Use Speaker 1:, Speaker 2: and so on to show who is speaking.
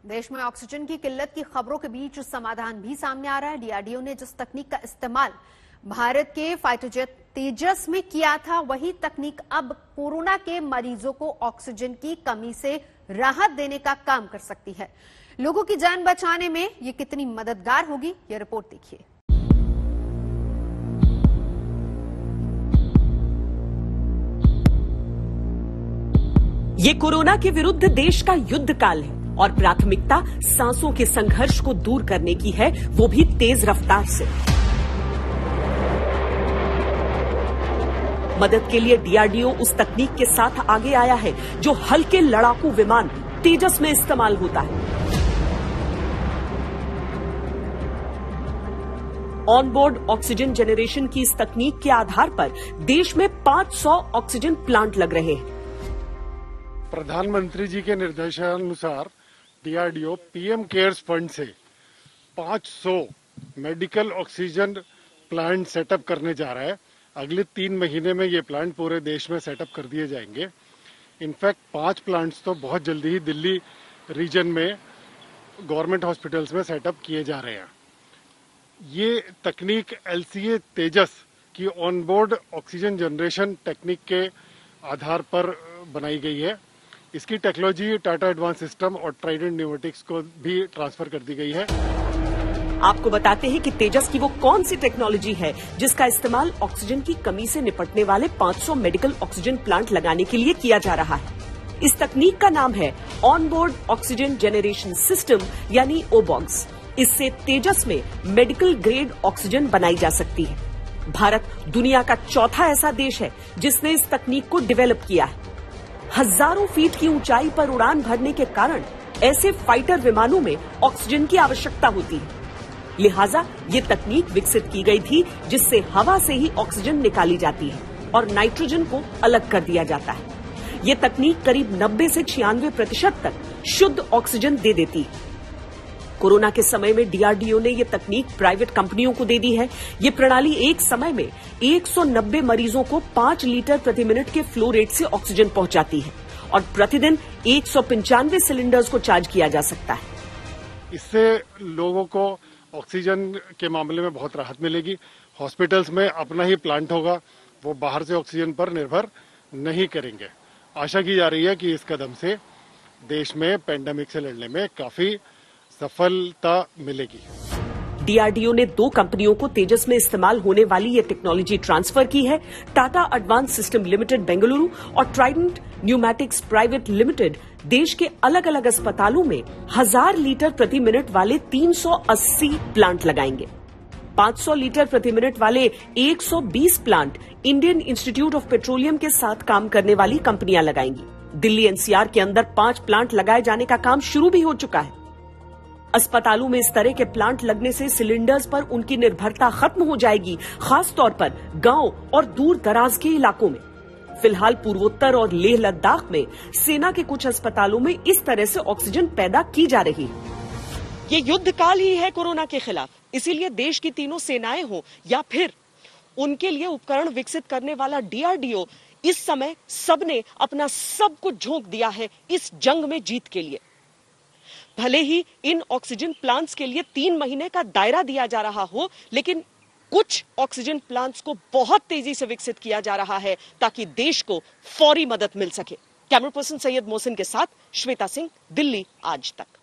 Speaker 1: देश में ऑक्सीजन की किल्लत की खबरों के बीच समाधान भी सामने आ रहा है। डीआरडीओ ने जिस तकनीक का इस्तेमाल भारत के फाइटर जेट तेजस में किया था, वही तकनीक अब कोरोना के मरीजों को ऑक्सीजन की कमी से राहत देने का काम कर सकती है। लोगों की जान बचाने में ये कितनी मददगार होगी, ये रिपोर्ट देखिए।
Speaker 2: ये कोरोना के विरुद्ध देश का युद्ध काल है और प्राथमिकता सांसों के संघर्ष को दूर करने की है, वो भी तेज रफ्तार से। मदद के लिए डीआरडीओ उस तकनीक के साथ आगे आया है जो हल्के लड़ाकू विमान तेजस में इस्तेमाल होता है। ऑनबोर्ड ऑक्सीजन जनरेशन की इस तकनीक के आधार पर देश में 500 ऑक्सीजन प्लांट लग रहे हैं।
Speaker 3: प्रधानमंत्री जी के निर्देशानुसार डीआरडीओ पीएम केयर्स फंड से 500 मेडिकल ऑक्सीजन प्लांट सेटअप करने जा रहा है। अगले 3 महीने में ये प्लांट पूरे देश में सेटअप कर दिए जाएंगे। इनफैक्ट 5 प्लांट्स तो बहुत जल्दी ही दिल्ली रीजन में गवर्नमेंट हॉस्पिटल्स में सेटअप किए जा रहे हैं। ये तकनीक एलसीए तेजस की ऑनबोर्ड ऑक्सीजन जनरेशन टेक्निक के आधार पर बनाई गई है। इसकी टेक्नोलॉजी टाटा एडवांस सिस्टम और ट्राइडेंट न्यूमेटिक्स को भी ट्रांसफर कर दी गई है।
Speaker 2: आपको बताते हैं कि तेजस की वो कौन सी टेक्नोलॉजी है जिसका इस्तेमाल ऑक्सीजन की कमी से निपटने वाले 500 मेडिकल ऑक्सीजन प्लांट लगाने के लिए किया जा रहा है। इस तकनीक का नाम है ऑनबोर्ड ऑक्सीजन जनरेशन सिस्टम यानी ओबॉक्स। इससे तेजस में मेडिकल ग्रेड ऑक्सीजन बनाई जा सकती है। भारत दुनिया का चौथा ऐसा देश है जिसने इस तकनीक को डेवलप किया है। हजारों फीट की ऊंचाई पर उड़ान भरने के कारण ऐसे फाइटर विमानों में ऑक्सीजन की आवश्यकता होती है। लिहाजा ये तकनीक विकसित की गई थी जिससे हवा से ही ऑक्सीजन निकाली जाती है और नाइट्रोजन को अलग कर दिया जाता है। ये तकनीक करीब 90 से 96% तक शुद्ध ऑक्सीजन दे देती है। कोरोना के समय में डीआरडीओ ने ये तकनीक प्राइवेट कंपनियों को दे दी है। ये प्रणाली एक समय में 190 मरीजों को 5 लीटर प्रति मिनट के फ्लो रेट से ऑक्सीजन पहुंचाती है और प्रतिदिन 195 सिलेंडर्स को चार्ज किया जा सकता है।
Speaker 3: इससे लोगों को ऑक्सीजन के मामले में बहुत राहत मिलेगी। हॉस्पिटल्स में अपना ही प्लांट होगा, वो बाहर से ऑक्सीजन पर निर्भर नहीं करेंगे। आशा की जा रही है कि इस कदम से देश में पेंडेमिक से लड़ने में काफी सफलता मिलेगी।
Speaker 2: डीआरडीओ ने 2 कंपनियों को तेजस में इस्तेमाल होने वाली ये टेक्नोलॉजी ट्रांसफर की है। Tata advance system limited Bengaluru और ट्राइडेंट न्यूमेटिक्स प्राइवेट लिमिटेड देश के अलग अलग अस्पतालों में 1000 लीटर प्रति मिनट वाले 380 प्लांट लगाएंगे। 500 लीटर प्रति मिनट वाले 120 plant Indian institute of petroleum के साथ काम करने वाली कंपनियां लगाएंगी। दिल्ली एनसीआर के अंदर 5 प्लांट लगाए जाने का काम शुरू भी हो चुका है। अस्पतालों में इस तरह के प्लांट लगने से सिलेंडर्स पर उनकी निर्भरता खत्म हो जाएगी, खासतौर पर गांव और दूर दराज के इलाकों में। फिलहाल पूर्वोत्तर और लेह लद्दाख में सेना के कुछ अस्पतालों में इस तरह से ऑक्सीजन पैदा की जा रही है। ये युद्ध काल ही है कोरोना के खिलाफ, इसीलिए देश की तीनों सेनाएं हो या फिर उनके लिए उपकरण विकसित करने वाला डीआरडीओ, इस समय सबने अपना सब कुछ झोंक दिया है इस जंग में जीत के लिए। भले ही इन ऑक्सीजन प्लांट्स के लिए 3 महीने का दायरा दिया जा रहा हो, लेकिन कुछ ऑक्सीजन प्लांट्स को बहुत तेजी से विकसित किया जा रहा है ताकि देश को फौरी मदद मिल सके। कैमरा पर्सन सैयद मोहसिन के साथ श्वेता सिंह, दिल्ली आज तक।